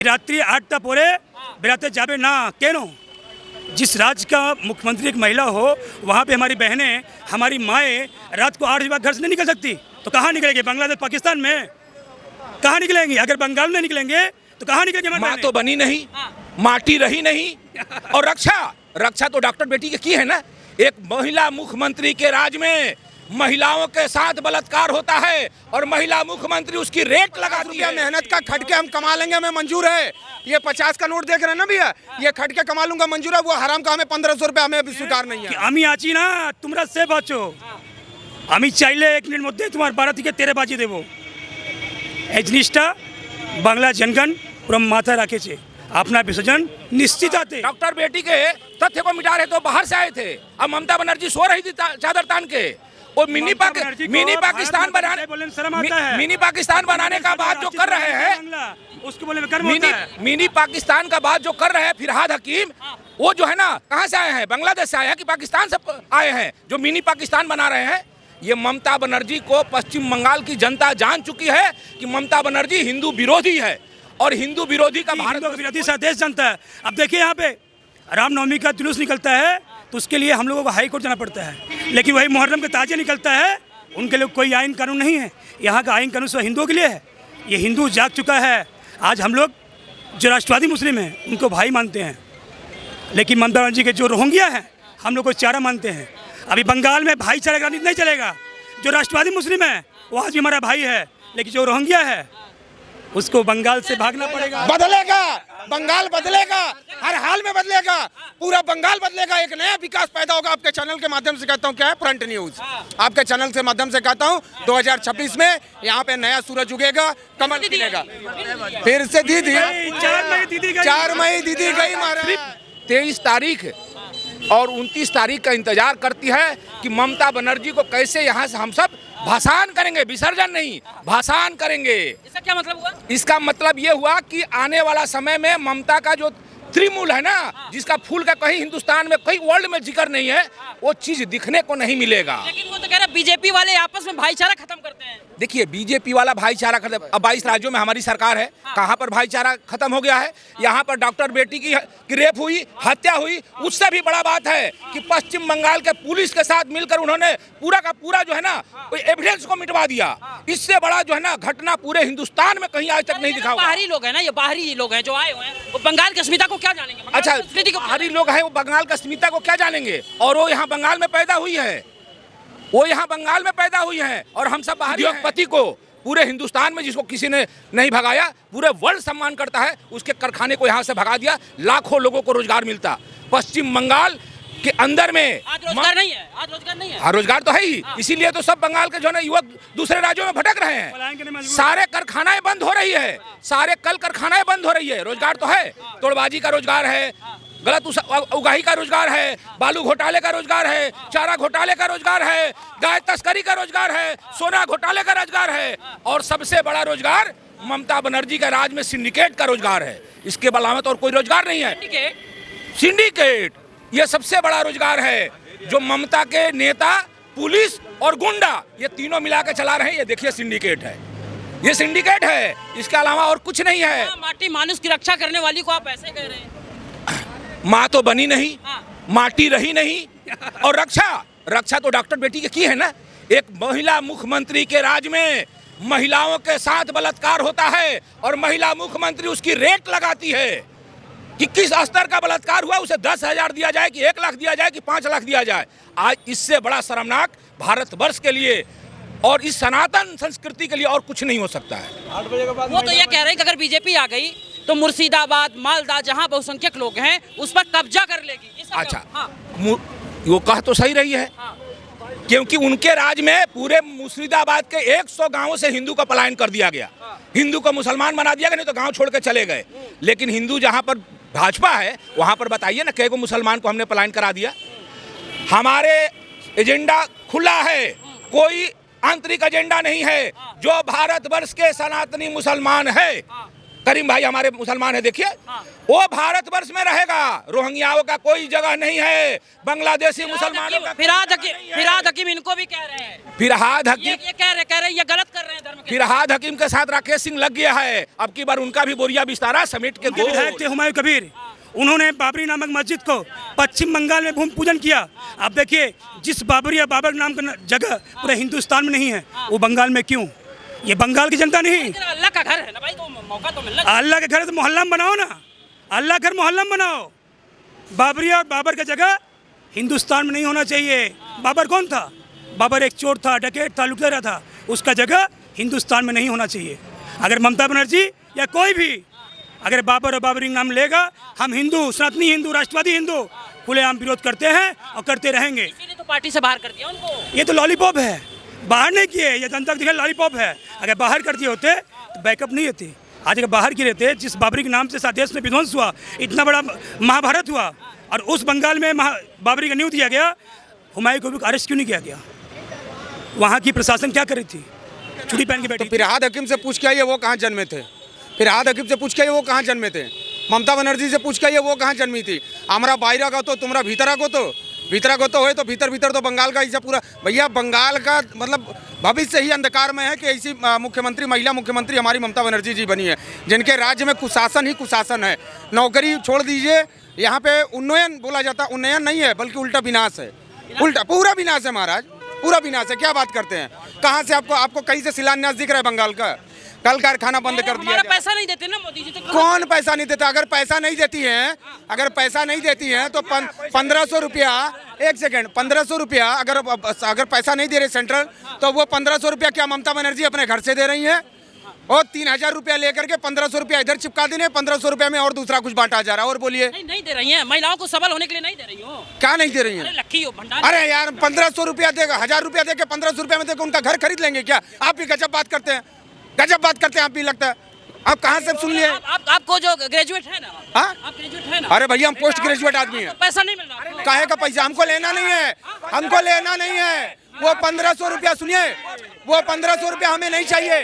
रात्रि 8टा पोरे बेराते जाबे ना केनो। जिस राज्य का मुख्यमंत्री एक महिला हो वहाँ पे हमारी बहनें, हमारी माएँ रात को 8 बजे बाद घर से नहीं निकल सकती, तो कहाँ निकलेंगे? बांग्लादेश पाकिस्तान में कहाँ निकलेंगे? अगर बंगाल में निकलेंगे तो कहाँ निकलेंगे? माँ तो बनी नहीं, माटी रही नहीं। और रक्षा तो डॉक्टर बेटी की है ना। एक महिला मुख्यमंत्री के राज में महिलाओं के साथ बलात्कार होता है और महिला मुख्यमंत्री उसकी रेट लगाती है। मेहनत का खटके हम कमा लेंगे, हमें मंजूर है। ये 50 का नोट देख रहे हैं ना भैया, ये खटके कमा लूंगा मंजूर है। वो हराम का हमें 1500 रुपये हमें अभी स्वीकार नहीं है। আমি আছি না, তোমরা সেফ আছো। আমি চাইলে 1 মিনিট মধ্যে তোমার 12 থেকে 13 বাজিয়ে দেবো। এই জিনিসটা বাংলা জনগণ পুরো মাথায় রাখেছে। अपना विसर्जन निश्चित आते। डॉक्टर बेटी के तथ्य को मिटा रहे तो बाहर से आए थे, अब ममता बनर्जी सो रही थी चादर तान के। और मिनी पाकिस्तान बनाने का बात जो कर रहे हैं, उसको बोले कर्म होता है। मिनी पाकिस्तान का बात जो कर रहे हैं फिरहाद हकीम, वो जो है ना कहाँ से आए हैं? बांग्लादेश से आए हैं कि पाकिस्तान से आए हैं जो मिनी पाकिस्तान बना रहे हैं? ये ममता बनर्जी को पश्चिम बंगाल की जनता जान चुकी है कि ममता बनर्जी हिंदू विरोधी है और हिंदू विरोधी का भारत विरोधी सा देश जनता है। अब देखिए यहाँ पे रामनवमी का जुलूस निकलता है तो उसके लिए हम लोगों को हाई कोर्ट जाना पड़ता है, लेकिन वही मुहर्रम के ताजिया निकलता है, उनके लिए कोई आइन कानून नहीं है। यहाँ का आइन कानून सिर्फ हिंदुओं के लिए है। ये हिंदू जाग चुका है। आज हम लोग जो राष्ट्रवादी मुस्लिम हैं उनको भाई मानते हैं, लेकिन ममता बनर्जी के जो रोहिंग्या हैं हम लोग को चारा मानते हैं। अभी बंगाल में भाईचारा का राजनीति नहीं चलेगा। जो राष्ट्रवादी मुस्लिम है वो आज भी हमारा भाई है, लेकिन जो रोहिंग्या है उसको बंगाल से भागना पड़ेगा। बदलेगा, बंगाल बदलेगा, हर हाल में बदलेगा, पूरा बंगाल बदलेगा। एक नया विकास पैदा होगा। आपके चैनल के माध्यम से कहता हूँ, क्या है फ्रंट न्यूज, आपके चैनल के माध्यम से कहता हूँ 2026 में यहाँ पे नया सूरज उगेगा, कमल खिलेगा। फिर से दीदी 4 मई दीदी गई महाराज। 23 तारीख और 29 तारीख का इंतजार करती है कि ममता बनर्जी को कैसे यहाँ से हम सब भाषण करेंगे, विसर्जन नहीं भाषण करेंगे। इसका क्या मतलब हुआ? इसका मतलब ये हुआ कि आने वाला समय में ममता का जो त्रिमूल है ना, जिसका फूल का कहीं हिंदुस्तान में कहीं वर्ल्ड में जिक्र नहीं है, वो चीज दिखने को नहीं मिलेगा। लेकिन वो तो कह रहा है बीजेपी वाले आपस में भाईचारा खत्म करते हैं। देखिए बीजेपी वाला भाईचारा खत्म, अब 22 राज्यों में हमारी सरकार है, कहाँ पर भाईचारा खत्म हो गया है? यहाँ पर डॉक्टर बेटी की रेप हुई, हत्या हुई, उससे भी बड़ा बात है कि पश्चिम बंगाल के पुलिस के साथ मिलकर उन्होंने पूरा का पूरा जो है ना एविडेंस को मिटवा दिया। इससे बड़ा जो है ना घटना पूरे हिंदुस्तान में कहीं आज तक नहीं दिखा। बाहरी लोग हैं ना, ये बाहरी लोग हैं जो आए हुए हैं, वो बंगाल की अस्मिता को क्या जानेंगे? अच्छा, बाहरी लोग हैं वो बंगाल की अस्मिता को क्या जानेंगे? और वो यहाँ बंगाल में पैदा हुई है, वो यहाँ बंगाल में पैदा हुई है। और हम सब बाहरी उद्योगपति को पूरे हिंदुस्तान में जिसको किसी ने नहीं भगाया, पूरे वर्ल्ड सम्मान करता है, उसके कारखाने को यहाँ से भगा दिया, लाखों लोगों को रोजगार मिलता। पश्चिम बंगाल के अंदर में आज रोजगार नहीं है, आज रोजगार नहीं है। हाँ, रोजगार तो है ही, इसीलिए तो सब बंगाल के जो है युवक दूसरे राज्यों में भटक रहे हैं। सारे कारखानाएं बंद हो रही है, सारे कल कारखानाएं बंद हो रही है। रोजगार तो है, तोड़बाजी का रोजगार है, गलत उगाही का रोजगार है, बालू घोटाले का रोजगार है, चारा घोटाले का रोजगार है, गाय तस्करी का रोजगार है, सोना घोटाले का रोजगार है, और सबसे बड़ा रोजगार ममता बनर्जी के राज में सिंडिकेट का रोजगार है। इसके अलावा तो और कोई रोजगार नहीं है। सिंडिकेट ये सबसे बड़ा रोजगार है जो ममता के नेता, पुलिस और गुंडा ये तीनों मिला के चला रहे हैं। ये देखिए सिंडिकेट है, ये सिंडिकेट है, इसके अलावा और कुछ नहीं है। माटी मानुष की रक्षा करने वाली को आप ऐसे कह रहे हैं? माँ तो बनी नहीं, माटी रही नहीं। और रक्षा तो डॉक्टर बेटी की है ना। एक महिला मुख्यमंत्री के राज में महिलाओं के साथ बलात्कार होता है और महिला मुख्यमंत्री उसकी रेट लगाती है कि किस स्तर का बलात्कार हुआ, उसे 10,000 दिया जाए कि 1 लाख दिया जाए कि 5 लाख दिया जाए। आज इससे बड़ा शर्मनाक भारतवर्ष के लिए और इस सनातन संस्कृति के लिए और कुछ नहीं हो सकता है। वो तो ये कह रहे हैं कि अगर बीजेपी आ गई तो मुर्शिदाबाद, मालदा, जहां बहुसंख्यक लोग हैं उस पर कब्जा कर लेगी। अच्छा, वो कह तो सही रही है, क्योंकि उनके राज में पूरे मुर्शिदाबाद के 100 गांवों से हिंदू का पलायन कर दिया गया, हिंदू को मुसलमान बना दिया गया, नहीं तो गांव छोड़ के चले गए। लेकिन हिंदू जहां पर भाजपा है वहां पर बताइए ना, कई को मुसलमान को हमने पलायन करा दिया। हमारे एजेंडा खुला है, कोई आंतरिक एजेंडा नहीं है। जो भारतवर्ष के सनातनी मुसलमान है करीम भाई हमारे मुसलमान है, देखिए वो भारतवर्ष में रहेगा, रोहिंग्याओं का कोई जगह नहीं है, बांग्लादेशी मुसलमानों का। फिरहाद हकीम इनको भी कह रहे हैं, फिरहाद हकीम ये कह रहे ये गलत कर रहे हैं धर्म के। फिरहाद हकीम के साथ राकेश सिंह लग गया है, अब की बार उनका भी बोरिया बिस्तारा समेट के दो। विधायक थे हुमायूं कबीर, उन्होंने बाबरी नामक मस्जिद को पश्चिम बंगाल में भूमि पूजन किया। आप देखिए जिस बाबरी या बाबर नाम का जगह पूरे हिंदुस्तान में नहीं है, वो बंगाल में क्यों? ये बंगाल की जनता नहीं, अल्लाह का घर है ना भाई, तो मौका तो मिलना चाहिए। अल्लाह के घर तो मोहल्ला में बनाओ ना, अल्लाह घर मोहल्ला में बनाओ। बाबरी और बाबर का जगह हिंदुस्तान में नहीं होना चाहिए। बाबर कौन था? बाबर एक चोर था, डकैत था, लुटेरा था, उसका जगह हिंदुस्तान में नहीं होना चाहिए। अगर ममता बनर्जी या कोई भी अगर बाबर और बाबरी नाम लेगा, हम हिंदू, सनातनी हिंदू, राष्ट्रवादी हिंदू खुलेआम विरोध करते हैं और करते रहेंगे। इसीलिए तो पार्टी से बाहर कर दिया उनको। ये तो लॉलीपॉप है, बाहर नहीं किए, ये जनता को दिखा लॉलीपॉप है। अगर बाहर कर दिए होते तो बैकअप नहीं होती। आज अगर बाहर किए रहते, जिस बाबरी के नाम से साथ देश में विध्वंस हुआ, इतना बड़ा महाभारत हुआ, और उस बंगाल में बाबरी का न्यू दिया गया, हुमायूं कबीर को अरेस्ट क्यों नहीं किया गया? वहाँ की प्रशासन क्या कर रही थी? चुड़ी पहन के बैठी। फिरहाद हकीम से पूछ के आइए वो कहाँ जन्मे थे, फिरहाद हकीम से पूछ के आइए वो कहाँ जन्मे थे, ममता बनर्जी से पूछ के आइए वो कहाँ जन्मी थी। हमारा बाहरा को तो तुम्हारा भीतरा को तो हो, तो भीतर तो बंगाल का ऐसा पूरा भैया बंगाल का मतलब भविष्य ही अंधकार में है कि ऐसी मुख्यमंत्री, महिला मुख्यमंत्री हमारी ममता बनर्जी जी बनी है, जिनके राज्य में कुशासन ही कुशासन है। नौकरी छोड़ दीजिए, यहाँ पे उन्नयन बोला जाता, उन्नयन नहीं है बल्कि उल्टा विनाश है, उल्टा पूरा विनाश है महाराज, पूरा विनाश है। क्या बात करते हैं? कहाँ से आपको कहीं से शिलान्यास दिख रहा है बंगाल का? कल कारखाना बंद कर दिया। पैसा नहीं देते ना मोदी जी, तो कौन पैसा नहीं देता? अगर पैसा नहीं देती हैं, अगर पैसा नहीं देती हैं तो 1500 रुपया, एक सेकंड, 1500 रुपया अगर पैसा नहीं दे रहे सेंट्रल, तो वो 1500 रुपया क्या ममता बनर्जी अपने घर से दे रही हैं? और 3000 रुपया लेकर के 1500 रुपया इधर चिपका देने, 1500 रुपया में और दूसरा कुछ बांटा जा रहा है। और बोलिए। नहीं दे रही हैं, महिलाओं को सबल होने के लिए नहीं दे रही हो। क्या नहीं दे रही हैं? लक्की हो भंडार। अरे यार 1500 रुपया देगा, 1000 रुपया देके 1500 रुपया में देकर उनका घर खरीद लेंगे क्या? आप भी गजब बात करते हैं, गजब बात करते हैं आप भी, लगता है। आप कहाँ से सुन लिए? आपको जो ग्रेजुएट है ना, हाँ आप ग्रेजुएट है ना? अरे भैया हम पोस्ट ग्रेजुएट आदमी है, पैसा नहीं मिल रहा। काहे का पैसा? हमको लेना नहीं है, हमको लेना नहीं है। वो 1500 रुपया, सुनिए, वो 1500 रुपया हमें नहीं चाहिए,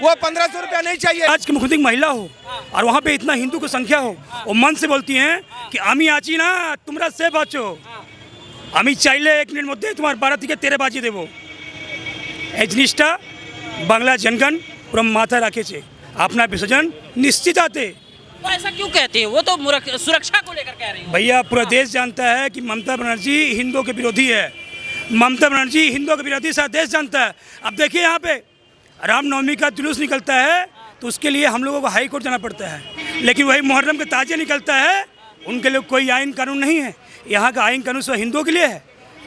वो 1500 रुपया नहीं चाहिए। आज की मुख्यमंत्री महिला हो और वहाँ पे इतना हिंदू की संख्या हो, वो मन से बोलती हैं कि आमी आची ना तुमरा से बाचो, आमी चाइले 1 मिनट मध्य तुम्हारे 12 থেকে 13 বাজিয়ে দেব। এই জিনিসটা বাংলা জনগণ পুরো মাথায় রাখেছে। আপনার বিসর্জন নিশ্চিত आते। तो ऐसा क्यों कहते हैं? वो तो सुरक्षा को लेकर कह रही है। भैया पूरा देश जानता है कि ममता बनर्जी हिंदुओं के विरोधी है, ममता बनर्जी हिंदुओं के विरोधी सारा देश जानता है। अब देखिए यहाँ पे रामनवमी का जुलूस निकलता है तो उसके लिए हम लोगों को हाई कोर्ट जाना पड़ता है, लेकिन वही मुहर्रम के ताजिया निकलता है, उनके लिए कोई आइन कानून नहीं है। यहाँ का आइन कानून सिर्फ हिंदुओं के लिए है।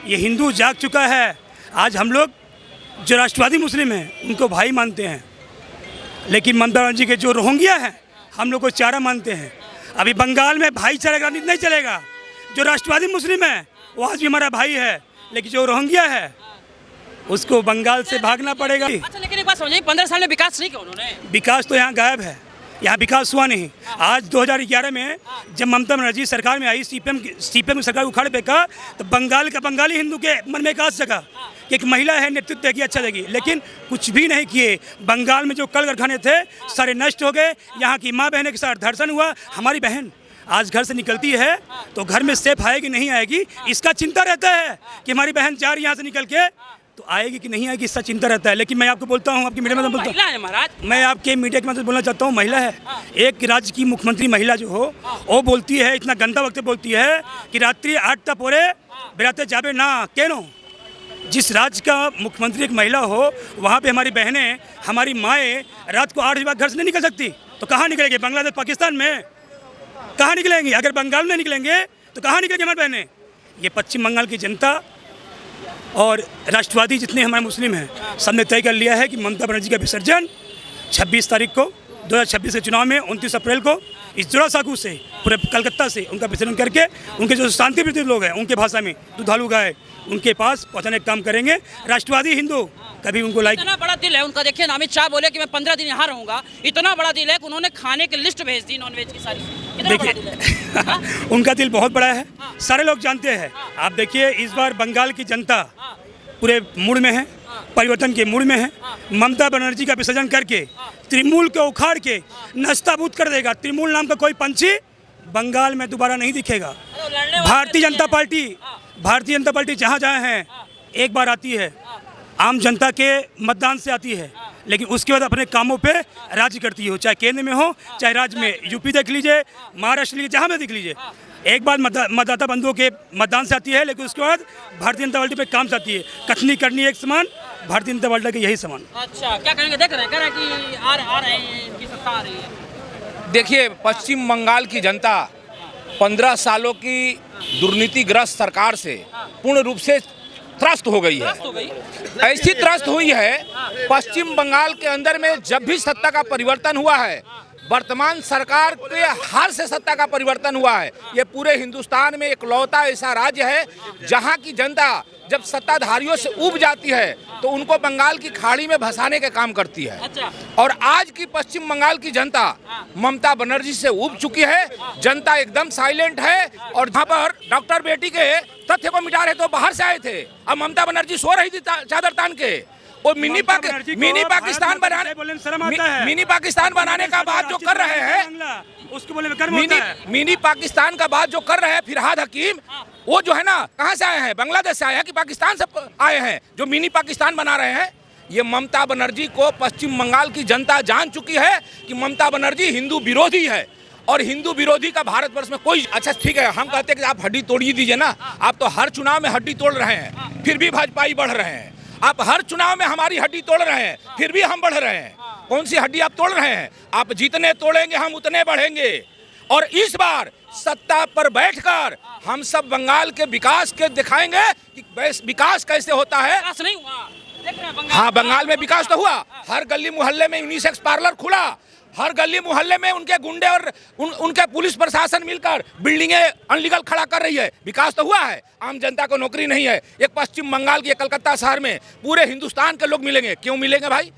ये हिंदू जाग चुका है। आज हम लोग जो राष्ट्रवादी मुस्लिम हैं उनको भाई मानते हैं, लेकिन ममता बनर्जी के जो रोहिंग्या हैं हम लोग को चारा मानते हैं। अभी बंगाल में भाईचारा का राजनीति नहीं चलेगा। जो राष्ट्रवादी मुस्लिम है वो आज भी हमारा भाई है, लेकिन जो रोहिंग्या है उसको बंगाल से भागना पड़ेगा। अच्छा, लेकिन एक बात समझिए, 15 साल में विकास नहीं किया उन्होंने। विकास तो यहाँ गायब है, यहाँ विकास हुआ नहीं। आज 2011 में जब ममता बनर्जी सरकार में आई, सीपीएम की सरकार उखाड़ फेंका, तो बंगाल का बंगाली हिंदू के मन में एक आस जगा कि एक महिला है, नेतृत्व देगी, अच्छा देगी, लेकिन कुछ भी नहीं किए। बंगाल में जो कल कारखाने थे सारे नष्ट हो गए। यहाँ की माँ बहनों के साथ धर्षण हुआ। हमारी बहन आज घर से निकलती है तो घर में सेफ आएगी नहीं आएगी, इसका चिंता रहता है कि हमारी बहन जा रही यहाँ से निकल के तो आएगी कि नहीं आएगी, इसका चिंता रहता है। लेकिन मैं आपको बोलता हूँ, आपकी मीडिया में बोलता हूँ, मैं आपके मीडिया के माध्यम से बोलना चाहता हूँ, महिला है, एक राज्य की मुख्यमंत्री महिला जो हो वो बोलती है, इतना गंदा वक्त बोलती है कि रात्रि 8 पोरे बेराते जाबे ना केनो। जिस राज्य का मुख्यमंत्री एक महिला हो वहाँ पे हमारी बहनें, हमारी माएँ रात को 8 बजे बाद घर से नहीं निकल सकती, तो कहाँ निकलेंगे? बांग्लादेश पाकिस्तान में कहाँ निकलेंगी? अगर बंगाल में निकलेंगे तो कहाँ निकलेंगे हमारी बहनें? ये पश्चिम बंगाल की जनता और राष्ट्रवादी जितने हमारे मुस्लिम हैं सब ने तय कर लिया है कि ममता बनर्जी का विसर्जन 26 तारीख को 2026 के चुनाव में 29 अप्रैल को इस जोड़ा साकू से पूरे कलकत्ता से उनका विसर्जन करके उनके जो शांति प्रीति लोग हैं उनके भाषा में दुधालू गाय उनके पास पहुँचाने का काम करेंगे। राष्ट्रवादी हिंदू कभी उनको लाइक। इतना बड़ा दिल है उनका। देखिए ना, अमित शाह बोले कि मैं 15 दिन यहाँ रहूँगा। इतना बड़ा दिल है कि उन्होंने खाने की लिस्ट भेज दी नॉनवेज की सारी। देखिए उनका दिल बहुत बड़ा है, सारे लोग जानते हैं। आप देखिए इस बार बंगाल की जनता पूरे मूड में है, परिवर्तन के मूड में है। ममता बनर्जी का विसर्जन करके तृणमूल को उखाड़ के नस्ताबूत कर देगा। तृणमूल नाम का कोई पंछी बंगाल में दोबारा नहीं दिखेगा। भारतीय जनता पार्टी जहाँ जहाँ है एक बार आती है, आम जनता के मतदान से आती है, लेकिन उसके बाद अपने कामों पे राज्य करती हो, चाहे केंद्र में हो चाहे राज्य में। यूपी देख लीजिए, महाराष्ट्र लीजिए, जहाँ में देख लीजिए, एक बार मतदाता बंधुओं के मतदान से आती है, लेकिन उसके बाद भारतीय जनता पार्टी पे काम से आती है। कथनी करनी एक समान, भारतीय जनता पार्टी के यही समान। अच्छा, क्या कहेंगे? देख रहे हैं कि आ रहे हैं, इनकी सत्ता आ रही है। देखिए, पश्चिम बंगाल की जनता 15 सालों की दुर्नीतिग्रस्त सरकार से पूर्ण रूप से त्रस्त हो गई है। ऐसी त्रस्त हुई है, पश्चिम बंगाल के अंदर में जब भी सत्ता का परिवर्तन हुआ है, वर्तमान सरकार के हार से सत्ता का परिवर्तन हुआ है। ये पूरे हिंदुस्तान में इकलौता ऐसा राज्य है जहां की जनता जब सत्ताधारियों से ऊब जाती है तो उनको बंगाल की खाड़ी में भसाने के काम करती है। अच्छा। और आज की पश्चिम बंगाल की जनता ममता बनर्जी से ऊब चुकी है। जनता एकदम साइलेंट है और जहाँ पर डॉक्टर बेटी के तथ्य को मिटा रहे तो बाहर से आए थे, अब ममता बनर्जी सो रही थी चादर तान के। और मिनी पाकिस्तान बनाने का बात जो कर रहे हैं, मिनी पाकिस्तान का बात जो कर रहे हैं फिरहाद हकीम, वो जो है ना, कहाँ से आए हैं? बांग्लादेश से आए हैं कि पाकिस्तान से आए हैं जो मिनी पाकिस्तान बना रहे हैं? ये ममता बनर्जी को पश्चिम बंगाल की जनता जान चुकी है कि ममता बनर्जी हिंदू विरोधी है और हिंदू विरोधी का भारतवर्ष में कोई। अच्छा ठीक है, हम कहते हैं कि आप हड्डी तोड़ दीजिए ना, आप तो हर चुनाव में हड्डी तोड़ रहे हैं, फिर भी भाजपाई बढ़ रहे हैं। आप हर चुनाव में हमारी हड्डी तोड़ रहे हैं, फिर भी हम बढ़ रहे हैं। कौन सी हड्डी आप तोड़ रहे हैं? आप जितने तोड़ेंगे हम उतने बढ़ेंगे। और इस बार सत्ता पर बैठकर हम सब बंगाल के विकास के दिखाएंगे कि विकास कैसे होता है। विकास नहीं हुआ, देख रहे हैं बंगाल। हाँ, बंगाल में विकास तो हुआ। हर गली मोहल्ले में यूनिसेक्स पार्लर खुला, हर गली मोहल्ले में उनके गुंडे और उनके पुलिस प्रशासन मिलकर बिल्डिंगें अनलीगल खड़ा कर रही है। विकास तो हुआ है। आम जनता को नौकरी नहीं है। एक पश्चिम बंगाल के कलकत्ता शहर में पूरे हिंदुस्तान के लोग मिलेंगे। क्यों मिलेंगे भाई?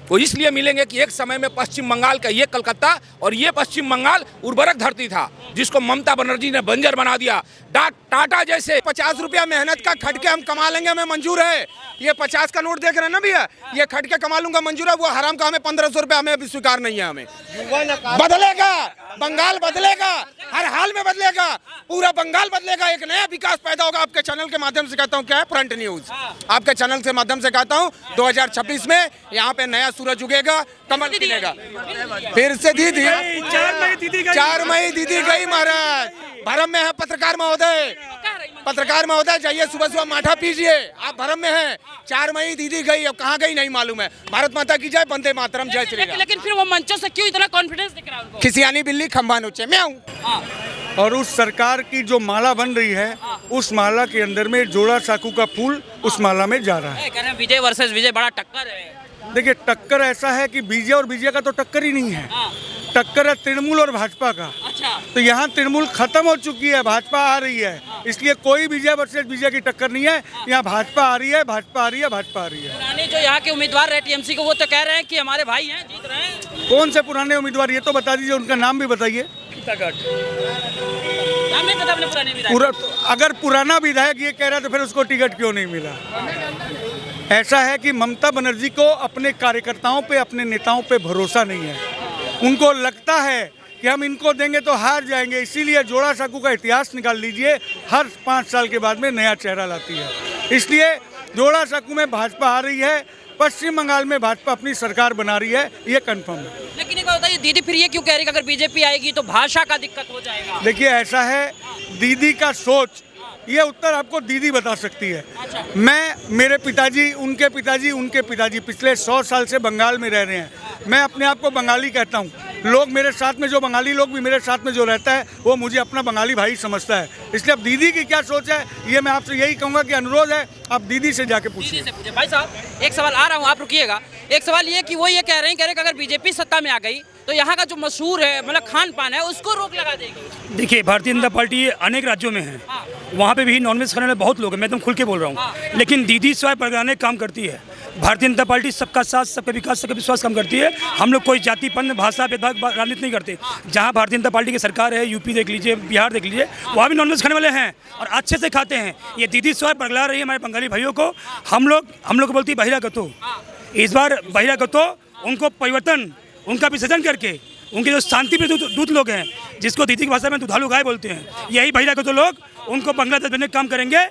वो इसलिए मिलेंगे कि एक समय में पश्चिम बंगाल का ये कलकत्ता और ये पश्चिम बंगाल उर्वरक धरती था, जिसको ममता बनर्जी ने बंजर बना दिया। टाटा जैसे 50 रुपया मेहनत का खट के हम कमा लेंगे, हमें मंजूर है। ये 50 का नोट देख रहे हैं ना भैया, ये खट के कमा लूंगा मंजूर है। वो हराम का हमें 1500 रुपया हमें अभी स्वीकार नहीं है। हमें बदलेगा, बंगाल बदलेगा, हर हाल में बदलेगा, पूरा बंगाल बदलेगा। एक नया विकास पैदा होगा। आपके चैनल के माध्यम से कहता हूँ, क्या है फ्रंट न्यूज, आपके चैनल के माध्यम से कहता हूँ 2026 में यहाँ पे नया सूरज उगेगा, कमल खिलेगा। फिर से दीदी 4 मई दीदी गई महाराज, भरम में है पत्रकार महोदय। पत्रकार महोदय जाइए, सुबह सुबह माठा पीजिए, आप भरम में हैं। 4 मई दीदी गई, अब कहाँ गई नहीं मालूम है। भारत माता की जय, वंदे मातरम, जय श्री राम। लेकिन फिर वो मंचों से क्यों इतना कॉन्फिडेंस दिख रहा है उनको? खिसियानी बिल्ली खंबा नोचे, मैं हूँ। और उस सरकार की जो माला बन रही है, उस माला के अंदर में जोड़ा साकू का फूल उस माला में जा रहा है। कह रहे हैं विजय वर्सेस विजय, बड़ा टक्कर है। देखिए, टक्कर ऐसा है कि विजय और विजय का तो टक्कर ही नहीं है। टक्कर है तृणमूल और भाजपा का। अच्छा। तो यहाँ तृणमूल खत्म हो चुकी है, भाजपा आ रही है, इसलिए कोई विजय वर्सेस विजय की टक्कर नहीं है। यहाँ भाजपा आ रही है, भाजपा आ रही है, भाजपा आ रही है। पुराने जो यहाँ के उम्मीदवार रहे टीएमसी को, वो तो कह रहे हैं कि हमारे भाई हैं, जीत रहे हैं। कौन से पुराने उम्मीदवार, ये तो बता दीजिए, उनका नाम भी बताइए। नाम नहीं पता अपने पुराने विधायक। अगर पुराना विधायक ये कह रहा है तो फिर उसको टिकट क्यों नहीं मिला? ऐसा है कि ममता बनर्जी को अपने कार्यकर्ताओं पे, अपने नेताओं पे भरोसा नहीं है। उनको लगता है कि हम इनको देंगे तो हार जाएंगे, इसीलिए जोड़ा साकू का इतिहास निकाल लीजिए, हर 5 साल के बाद में नया चेहरा लाती है। इसलिए जोड़ा साकू में भाजपा आ रही है, पश्चिम बंगाल में भाजपा अपनी सरकार बना रही है, ये कंफर्म है। लेकिन एक बताइए, दीदी फिर ये क्यों कह रही है कि अगर बीजेपी आएगी तो भाषा का दिक्कत हो जाएगा? देखिए, ऐसा है, दीदी का सोच, ये उत्तर आपको दीदी बता सकती है। अच्छा। मेरे पिताजी, उनके पिताजी, उनके पिताजी पिछले 100 साल से बंगाल में रह रहे हैं। मैं अपने आप को बंगाली कहता हूँ। लोग मेरे साथ में, जो बंगाली लोग भी मेरे साथ में जो रहता है, वो मुझे अपना बंगाली भाई समझता है। इसलिए अब दीदी की क्या सोच है, ये मैं आपसे यही कहूँगा कि अनुरोध है, आप दीदी से जाके पूछिए। भाई साहब, एक सवाल आ रहा हूँ, आप रुकिएगा। एक सवाल ये कि वो ये कह रहे हैं कि अगर बीजेपी सत्ता में आ गई तो यहाँ का जो मशहूर है, मतलब खान पान है, उसको रोक लगा देगी। देखिए, भारतीय जनता पार्टी अनेक राज्यों में है, वहाँ पे भी नॉनवेज खाने वाले बहुत लोग हैं, मैं एकदम खुल के बोल रहा हूँ। लेकिन दीदी स्वयं प्रगराने काम करती है। भारतीय जनता पार्टी सबका साथ, सबका विकास, सबका विश्वास काम करती है। हम लोग कोई जाति पंथ भाषा भेदभाव राजनीति नहीं करते। जहाँ भारतीय जनता पार्टी की सरकार है, यूपी देख लीजिए, बिहार देख लीजिए, वहाँ भी नॉनवेज खाने वाले हैं और अच्छे से खाते हैं। ये दीदी स्वाद बरगला रही है हमारे बंगाली भाइयों को। हम लोग को बोलती है बहिरागतो। इस बार बहिरागतो उनको परिवर्तन, उनका विसर्जन करके, उनके जो शांति प्रिय दूत लोग हैं, जिसको दीदी की भाषा में दुधालू गाय बोलते हैं, यही बहिरागतो लोग उनको बांग्लादेश भेजने का काम करेंगे।